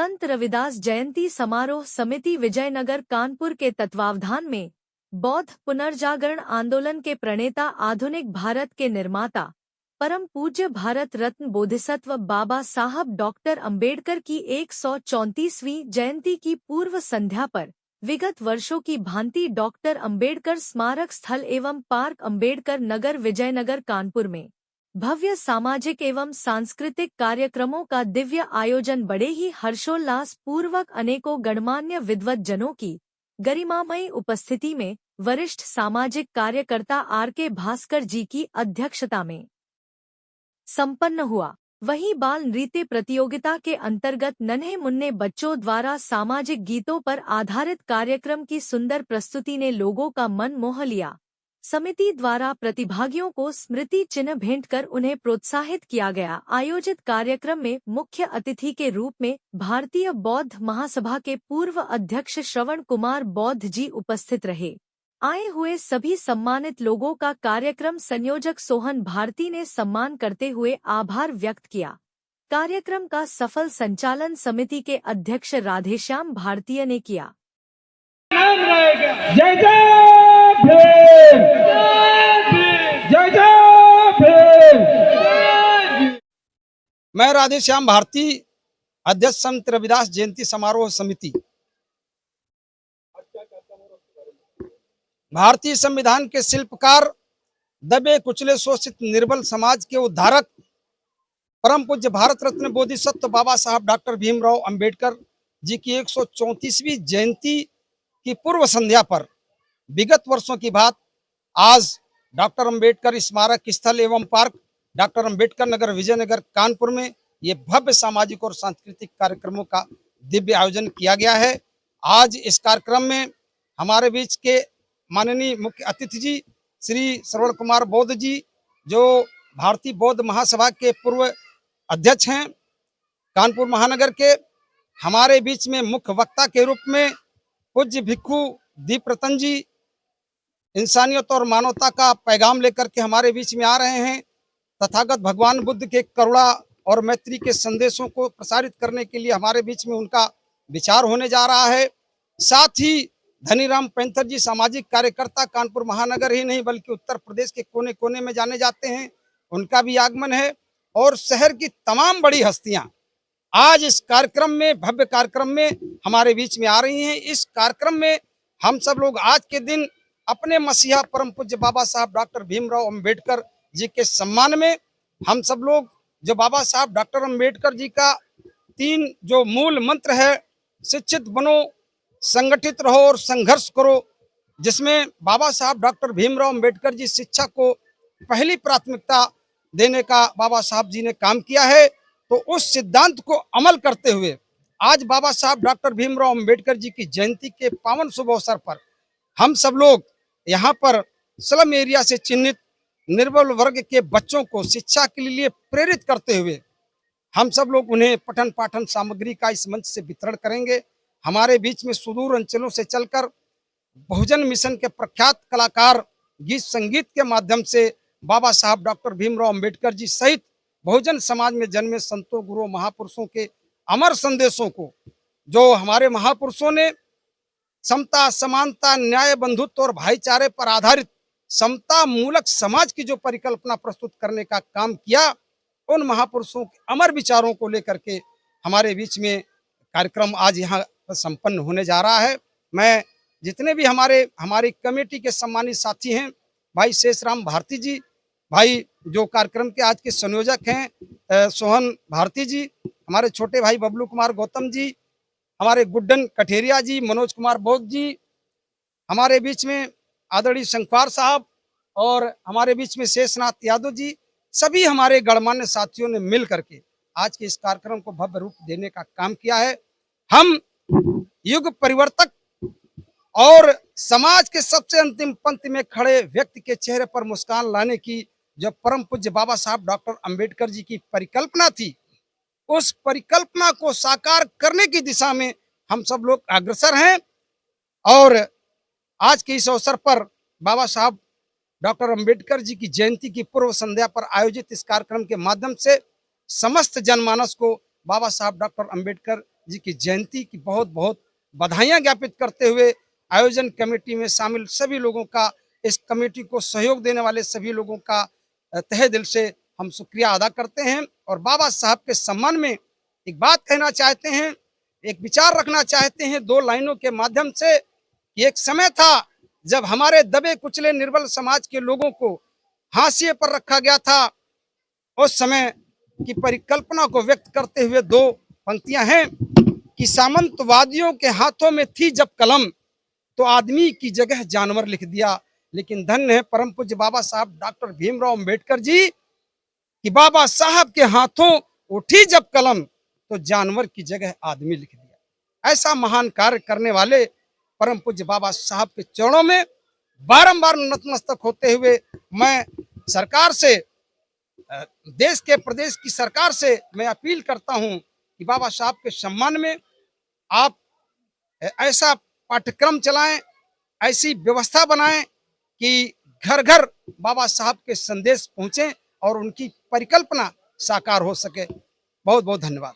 संत रविदास जयंती समारोह समिति विजयनगर कानपुर के तत्वावधान में बौद्ध पुनर्जागरण आंदोलन के प्रणेता, आधुनिक भारत के निर्माता, परम पूज्य भारत रत्न बोधिसत्व बाबा साहब डॉक्टर अंबेडकर की 134वीं जयंती की पूर्व संध्या पर विगत वर्षों की भांति डॉक्टर अंबेडकर स्मारक स्थल एवं पार्क अंबेडकर नगर विजयनगर कानपुर में भव्य सामाजिक एवं सांस्कृतिक कार्यक्रमों का दिव्य आयोजन बड़े ही हर्षोल्लास पूर्वक अनेकों गणमान्य विद्वत जनों की गरिमामयी उपस्थिति में वरिष्ठ सामाजिक कार्यकर्ता आर.के. भास्कर जी की अध्यक्षता में संपन्न हुआ। वहीं बाल नृत्य प्रतियोगिता के अंतर्गत नन्हे मुन्ने बच्चों द्वारा सामाजिक गीतों पर आधारित कार्यक्रम की सुंदर प्रस्तुति ने लोगों का मन मोह लिया। समिति द्वारा प्रतिभागियों को स्मृति चिन्ह भेंट कर उन्हें प्रोत्साहित किया गया। आयोजित कार्यक्रम में मुख्य अतिथि के रूप में भारतीय बौद्ध महासभा के पूर्व अध्यक्ष श्रवण कुमार बौद्ध जी उपस्थित रहे। आए हुए सभी सम्मानित लोगों का कार्यक्रम संयोजक सोहन भारती ने सम्मान करते हुए आभार व्यक्त किया। कार्यक्रम का सफल संचालन समिति के अध्यक्ष राधेश्याम भारतीय ने किया। जय जय भीम, जय जय भीम। मैं राधेश्याम भारती, अध्यक्ष संत रविदास जयंती समारोह समिति। भारतीय संविधान के शिल्पकार, दबे कुचले शोषित निर्बल समाज के उद्धारक, परम पूज्य भारत रत्न बोधिसत्व बाबा साहब डॉक्टर भीमराव अंबेडकर जी की 134वीं जयंती की पूर्व संध्या पर विगत वर्षों की बात आज डॉक्टर अंबेडकर स्मारक स्थल एवं पार्क डॉक्टर अंबेडकर नगर विजयनगर कानपुर में ये भव्य सामाजिक और सांस्कृतिक कार्यक्रमों का दिव्य आयोजन किया गया है। आज इस कार्यक्रम में हमारे बीच के माननीय मुख्य अतिथि जी श्री श्रवण कुमार बौद्ध जी, जो भारतीय बौद्ध महासभा के पूर्व अध्यक्ष हैं कानपुर महानगर के। हमारे बीच में मुख्य वक्ता के रूप में पूज्य भिक्षु दीप रतन जी इंसानियत और मानवता का पैगाम लेकर के हमारे बीच में आ रहे हैं। तथागत भगवान बुद्ध के करुणा और मैत्री के संदेशों को प्रसारित करने के लिए हमारे बीच में उनका विचार होने जा रहा है। साथ ही धनीराम पैंथर जी सामाजिक कार्यकर्ता कानपुर महानगर ही नहीं बल्कि उत्तर प्रदेश के कोने कोने में जाने जाते हैं, उनका भी आगमन है। और शहर की तमाम बड़ी हस्तियां आज इस कार्यक्रम में, भव्य कार्यक्रम में हमारे बीच में आ रही हैं। इस कार्यक्रम में हम सब लोग आज के दिन अपने मसीहा परम पूज्य बाबा साहब डॉक्टर भीमराव अंबेडकर जी के सम्मान में हम सब लोग जो बाबा साहब डॉक्टर अंबेडकर जी का 3 जो मूल मंत्र है, शिक्षित बनो, संगठित रहो और संघर्ष करो, जिसमें बाबा साहब डॉक्टर भीमराव अंबेडकर जी शिक्षा को पहली प्राथमिकता देने का बाबा साहब जी ने काम किया है। तो उस सिद्धांत को अमल करते हुए आज बाबा साहब डॉक्टर भीमराव अंबेडकर जी की जयंती के पावन शुभ अवसर पर हम सब लोग यहाँ पर स्लम एरिया से चिन्हित निर्बल वर्ग के बच्चों को शिक्षा के लिए प्रेरित करते हुए हम सब लोग उन्हें पठन पाठन सामग्री का इस मंच से वितरण करेंगे। हमारे बीच में सुदूर अंचलों से चलकर बहुजन मिशन के प्रख्यात कलाकार गीत संगीत के माध्यम से बाबा साहब डॉक्टर भीमराव अंबेडकर जी सहित बहुजन समाज में जन्मे संतों, गुरुओं, महापुरुषों के अमर संदेशों को, जो हमारे महापुरुषों ने समता, समानता, न्याय, बंधुत्व और भाईचारे पर आधारित समता मूलक समाज की जो परिकल्पना प्रस्तुत करने का काम किया, उन महापुरुषों के अमर विचारों को लेकर के हमारे बीच में कार्यक्रम आज यहाँ संपन्न होने जा रहा है। मैं जितने भी हमारी कमेटी के सम्मानित साथी हैं, भाई शेषराम भारती जी, भाई जो कार्यक्रम के आज के संयोजक हैं सोहन भारती जी, हमारे छोटे भाई बबलू कुमार गौतम जी, हमारे गुड्डन कठेरिया जी, मनोज कुमार बौद्ध जी, हमारे बीच में आदरणीय शंखवार साहब और हमारे बीच में शेषनाथ यादव जी, सभी हमारे गणमान्य साथियों ने मिल करके आज के इस कार्यक्रम को भव्य रूप देने का काम किया है। हम युग परिवर्तक और समाज के सबसे अंतिम पंक्ति में खड़े व्यक्ति के चेहरे पर मुस्कान लाने की जो परम पूज्य बाबा साहब डॉक्टर अंबेडकर जी की परिकल्पना थी, उस परिकल्पना को साकार करने की दिशा में हम सब लोग अग्रसर हैं। और आज के इस अवसर पर बाबा साहब डॉक्टर अंबेडकर जी की जयंती की पूर्व संध्या पर आयोजित इस कार्यक्रम के माध्यम से समस्त जनमानस को बाबा साहब डॉक्टर अंबेडकर जी की जयंती की बहुत बहुत बधाइयां ज्ञापित करते हुए आयोजन कमेटी में शामिल सभी लोगों का, इस कमेटी को सहयोग देने वाले सभी लोगों का तहे दिल से हम शुक्रिया अदा करते हैं। और बाबा साहब के सम्मान में एक बात कहना चाहते हैं, एक विचार रखना चाहते हैं 2 लाइनों के माध्यम से कि एक समय था जब हमारे दबे कुचले निर्बल समाज के लोगों को हाशिए पर रखा गया था। उस समय की परिकल्पना को व्यक्त करते हुए 2 पंक्तियां हैं कि सामंतवादियों के हाथों में थी जब कलम, तो आदमी की जगह जानवर लिख दिया। लेकिन धन्य है परम पूज्य बाबा साहब डॉक्टर भीमराव अंबेडकर जी कि बाबा साहब के हाथों उठी जब कलम, तो जानवर की जगह आदमी लिख दिया। ऐसा महान कार्य करने वाले परम पूज्य बाबा साहब के चरणों में बारंबार नतमस्तक होते हुए मैं सरकार से, देश के प्रदेश की सरकार से मैं अपील करता हूं कि बाबा साहब के सम्मान में आप ऐसा पाठ्यक्रम चलाएं, ऐसी व्यवस्था बनाएं कि घर घर बाबा साहब के संदेश पहुंचे और उनकी परिकल्पना साकार हो सके। बहुत बहुत धन्यवाद।